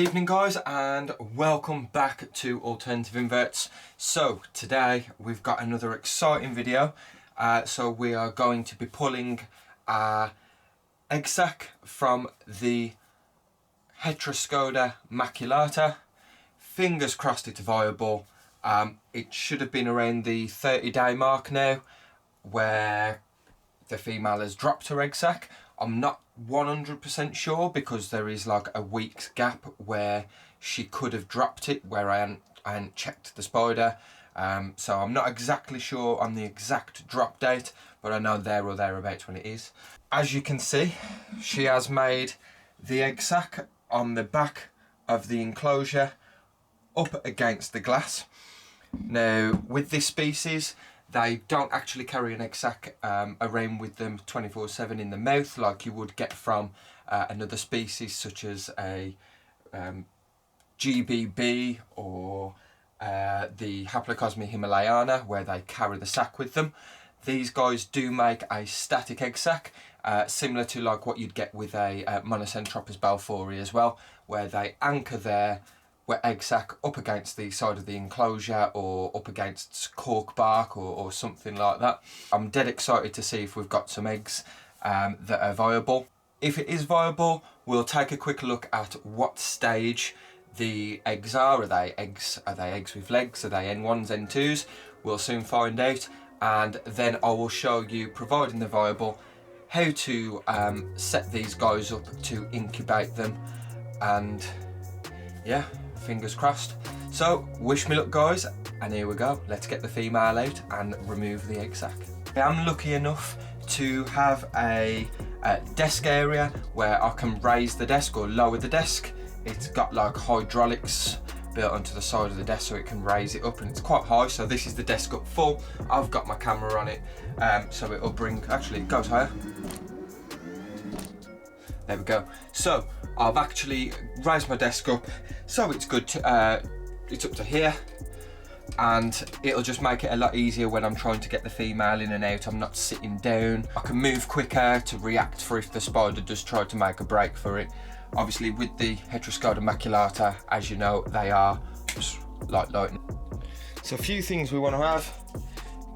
evening guys, and welcome back to Alternative Inverts. So today we've got another exciting video. So we are going to be pulling our eggsac from the Heteroscodra maculata. Fingers crossed it's viable. It should have been around the 30-day mark now where the female has dropped her eggsac. I'm not 100% sure because there is like a week's gap where she could have dropped it where I hadn't checked the spider. So I'm not exactly sure on the exact drop date, but I know there or thereabouts when it is. As you can see, she has made the eggsac on the back of the enclosure up against the glass. Now with this species, they don't actually carry an eggsac around with them 24/7 in the mouth like you would get from another species such as a GBB or the Haplocosmia himalayana, where they carry the sac with them. These guys do make a static eggsac, similar to like what you'd get with a Monocentropus balfouri as well, where they anchor their eggsac up against the side of the enclosure or up against cork bark or something like that. I'm dead excited to see if we've got some eggs that are viable. If it is viable, we'll take a quick look at what stage the eggs are. Are they eggs with legs? Are they N1s, N2s? We'll soon find out, and then I will show you, providing they're viable, how to set these guys up to incubate them. And yeah, fingers crossed. So wish me luck guys, and here we go. Let's get the female out and remove the eggsac. I am lucky enough to have a desk area where I can raise the desk or lower the desk. It's got like hydraulics built onto the side of the desk so it can raise it up, and it's quite high. So this is the desk up full. I've got my camera on it, so it'll bring, actually it goes higher. There we go. So I've actually raised my desk up so it's good to, it's up to here, and it'll just make it a lot easier when I'm trying to get the female in and out. I'm not sitting down. I can move quicker to react for if the spider does try to make a break for it. Obviously with the Heteroscodra maculata, as you know, they are just like lightning. So a few things we want to have: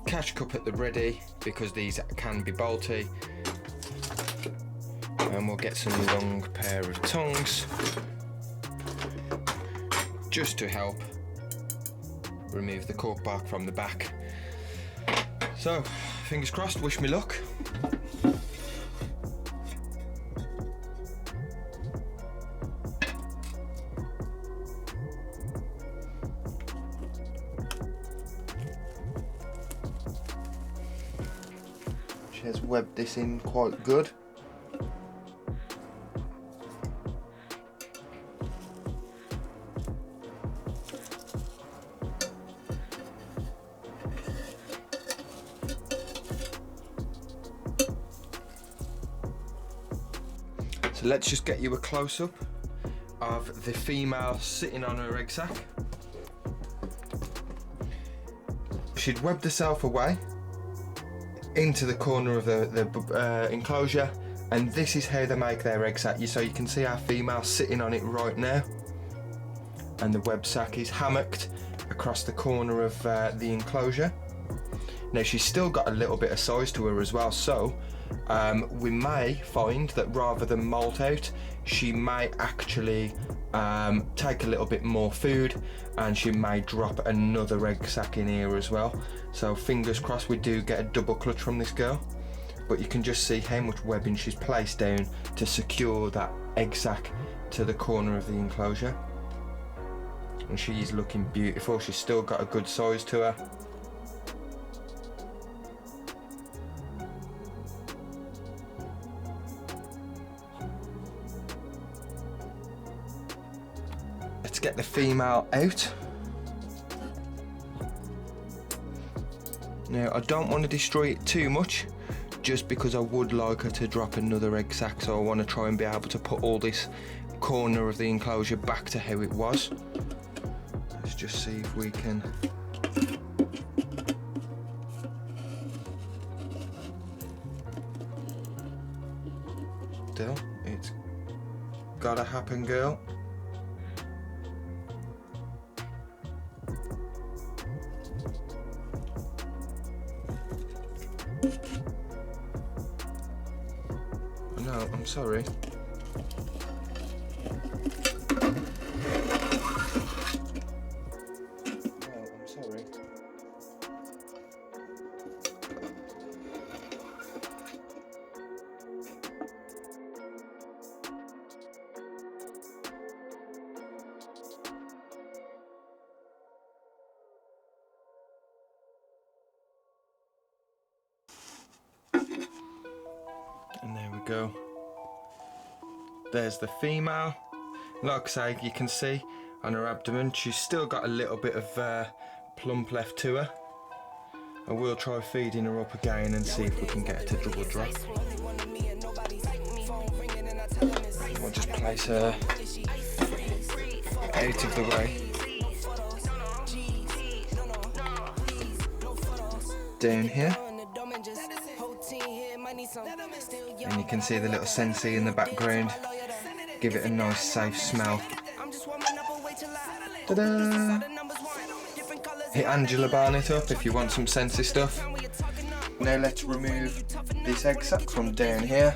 catch cup at the ready because these can be bolty. And we'll get some long pair of tongs just to help remove the cork bark from the back. So fingers crossed, wish me luck. She has webbed this in quite good. So let's just get you a close-up of the female sitting on her eggsac. She'd webbed herself away into the corner of the enclosure, and this is how they make their eggsac. So you can see our female sitting on it right now, and the web sac is hammocked across the corner of the enclosure. Now she's still got a little bit of size to her as well, so we may find that rather than molt out, she may actually take a little bit more food, and she may drop another egg sac in here as well. So fingers crossed we do get a double clutch from this girl. But you can just see how much webbing she's placed down to secure that egg sac to the corner of the enclosure. And she's looking beautiful. She's still got a good size to her. Let's get the female out. Now I don't want to destroy it too much, just because I would like her to drop another egg sac, so I want to try and be able to put all this corner of the enclosure back to how it was. Let's just see if we can. Still, it's gotta happen, girl. I'm sorry. And there we go. There's the female. Like I say, you can see on her abdomen she's still got a little bit of plump left to her. I will try feeding her up again and see if we can get her to double drop. We'll just place her out of the way. Down here. And you can see the little sensei in the background. Give it a nice safe smell. Ta-da! Hit Angela Barnett up if you want some sensei stuff. Now let's remove this egg sac from down here.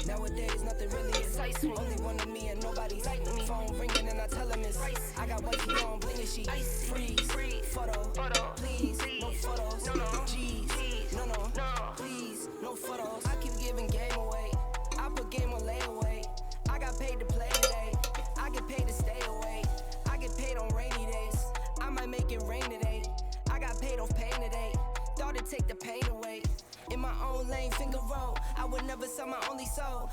Nowadays nothing really is only one of me and nobody's like me. Phone ringing and I tell him it's I got wifey on bling she freeze photo please no photos jeez no please no photos. I keep giving game away. I put game on layaway. I got paid to play today. I get paid to stay away. I get paid on rainy days. I might make it rain today. I got paid off pain today. Thought it'd take the pain away. In my own lane, finger roll. I would never sell my only soul.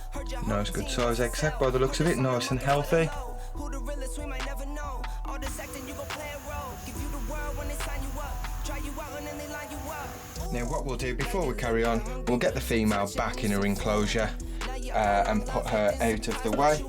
Nice good size egg sac by the looks of it, nice and healthy. Who the realest we might never know. All this acting you gon' play a role. Give you the world when they sign you up. Try you out and then they line you up. Now what we'll do before we carry on, we'll get the female back in her enclosure and put her out of the way.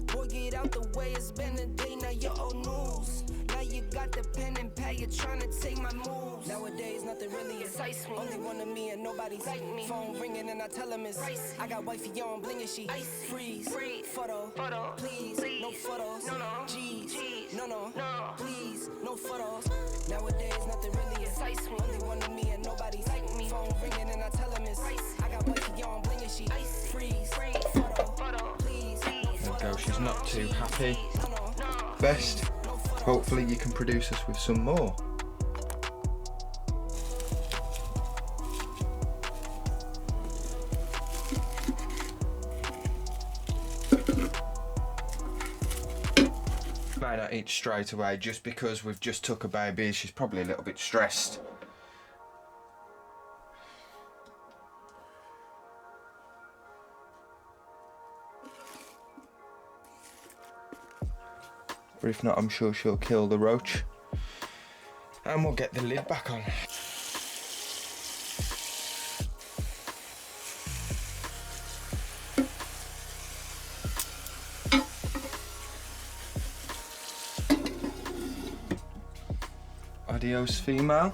Boy, get out the way, it's been a day, now you're old news. Now you got the pen and pad, you're trying to take my moves. Nowadays nothing really is only one of me and nobody's like me. Phone ringing and I tell him it's I got wifey on bling she freeze photo please no photos jeez no please no photos. Nowadays nothing really is only one of me and nobody's like me. Phone ringing and I tell him it's I got wifey on bling she freeze photo please There we go, she's not too happy. Best, hopefully you can produce us with some more. May not eat straight away just because we've just took a baby. She's probably a little bit stressed. Or if not, I'm sure she'll kill the roach. And we'll get the lid back on. Adios, female.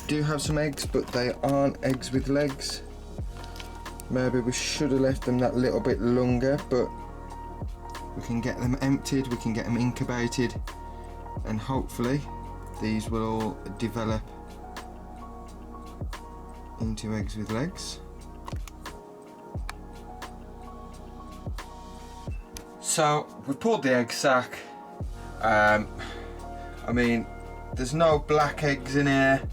Do have some eggs, but they aren't eggs with legs. Maybe we should have left them that little bit longer, but we can get them emptied, we can get them incubated, and hopefully these will all develop into eggs with legs. So we pulled the egg sac. I mean, there's no black eggs in here.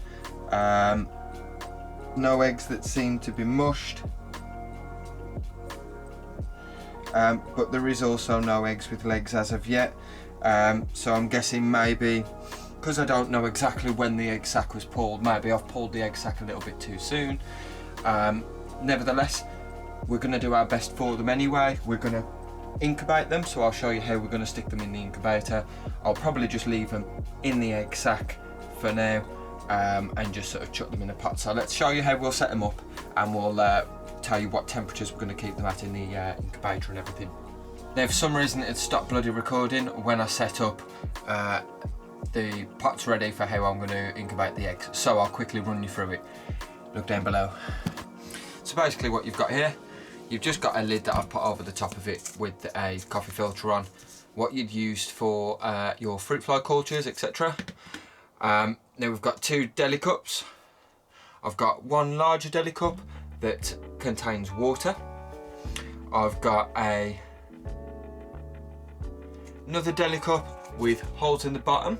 No eggs that seem to be mushed, but there is also no eggs with legs as of yet, so I'm guessing maybe because I don't know exactly when the egg sac was pulled, maybe I've pulled the egg sac a little bit too soon. Nevertheless, we're going to do our best for them anyway. We're going to incubate them, so I'll show you how we're going to stick them in the incubator. I'll probably just leave them in the egg sac for now, and just sort of chuck them in a pot. So let's show you how we'll set them up, and we'll tell you what temperatures we're going to keep them at in the incubator and everything. Now, for some reason it stopped bloody recording when I set up the pots ready for how I'm going to incubate the eggs, so I'll quickly run you through it. Look down below. So basically what you've got here, you've just got a lid that I've put over the top of it with a coffee filter on, what you'd used for your fruit fly cultures, etc. Now we've got 2 deli cups. I've got one larger deli cup that contains water. I've got another deli cup with holes in the bottom,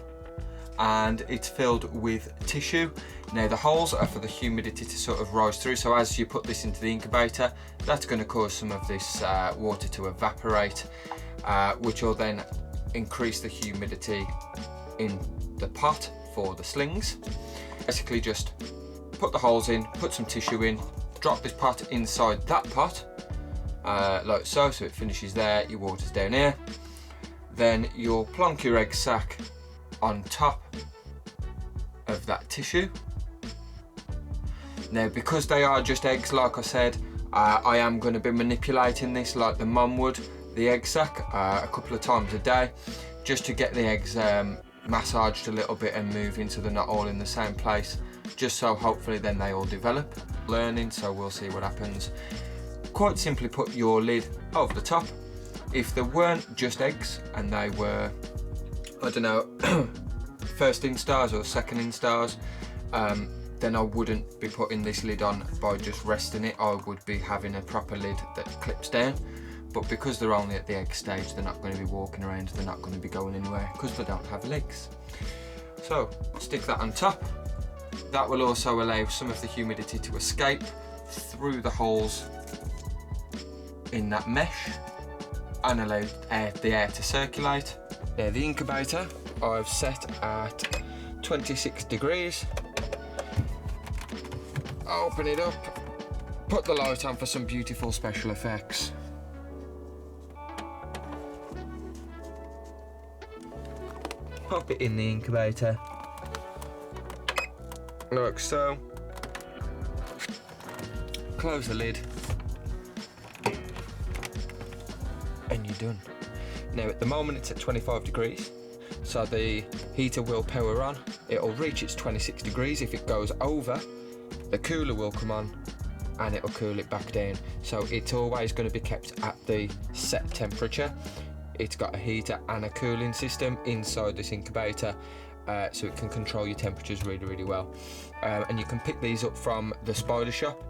and it's filled with tissue. Now the holes are for the humidity to sort of rise through, so as you put this into the incubator, that's going to cause some of this water to evaporate, which will then increase the humidity in the pot for the slings. Basically just put the holes in, put some tissue in, drop this pot inside that pot, like so it finishes there, your water's down here. Then you'll plonk your egg sac on top of that tissue. Now, because they are just eggs, like I said, I am going to be manipulating this like the mum would the egg sac a couple of times a day, just to get the eggs massaged a little bit and moving so they're not all in the same place, just so hopefully then they all develop. Learning, so we'll see what happens. Quite simply put your lid over the top. If there weren't just eggs and they were, I don't know, first instars or second instars, then I wouldn't be putting this lid on by just resting it. I would be having a proper lid that clips down. But because they're only at the egg stage, they're not going to be walking around, they're not going to be going anywhere because they don't have legs. So stick that on top. That will also allow some of the humidity to escape through the holes in that mesh and allow the air to circulate. Now the incubator I've set at 26 degrees. Open it up, put the light on for some beautiful special effects. Pop it in the incubator, like so. Close the lid, and you're done. Now at the moment it's at 25 degrees, so the heater will power on. It'll reach its 26 degrees. If it goes over, the cooler will come on and it'll cool it back down. So it's always going to be kept at the set temperature. It's got a heater and a cooling system inside this incubator, so it can control your temperatures really, really well. And you can pick these up from the Spider Shop.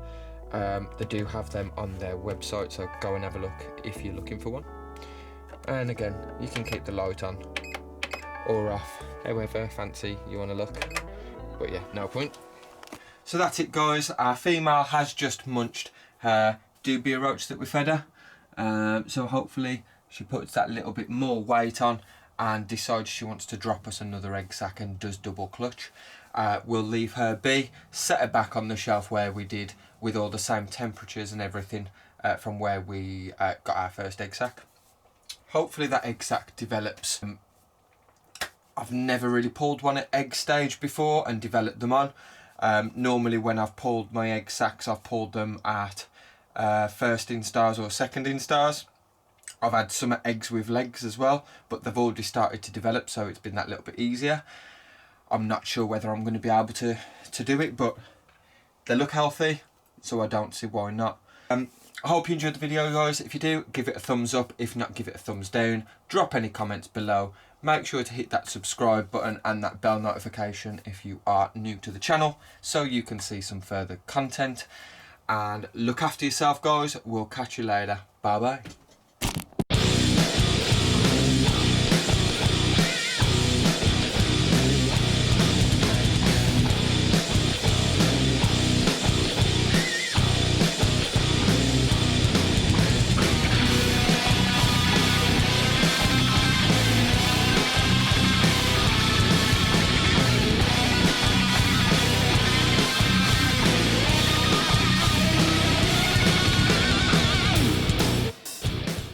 They do have them on their website, so go and have a look if you're looking for one. And again, you can keep the light on or off, however fancy you want to look. But yeah, no point. So that's it, guys. Our female has just munched her dubia roach that we fed her. So hopefully she puts that little bit more weight on and decides she wants to drop us another egg sac and does double clutch. We'll leave her be, set her back on the shelf where we did, with all the same temperatures and everything from where we got our first egg sac. Hopefully that egg sac develops. I've never really pulled one at egg stage before and developed them on. Normally when I've pulled my egg sacs, I've pulled them at first instars or second instars. I've had some eggs with legs as well, but they've already started to develop, so it's been that little bit easier. I'm not sure whether I'm going to be able to do it, but they look healthy, so I don't see why not. I hope you enjoyed the video, guys. If you do, give it a thumbs up. If not, give it a thumbs down. Drop any comments below. Make sure to hit that subscribe button and that bell notification if you are new to the channel, so you can see some further content. And look after yourself, guys. We'll catch you later. Bye bye.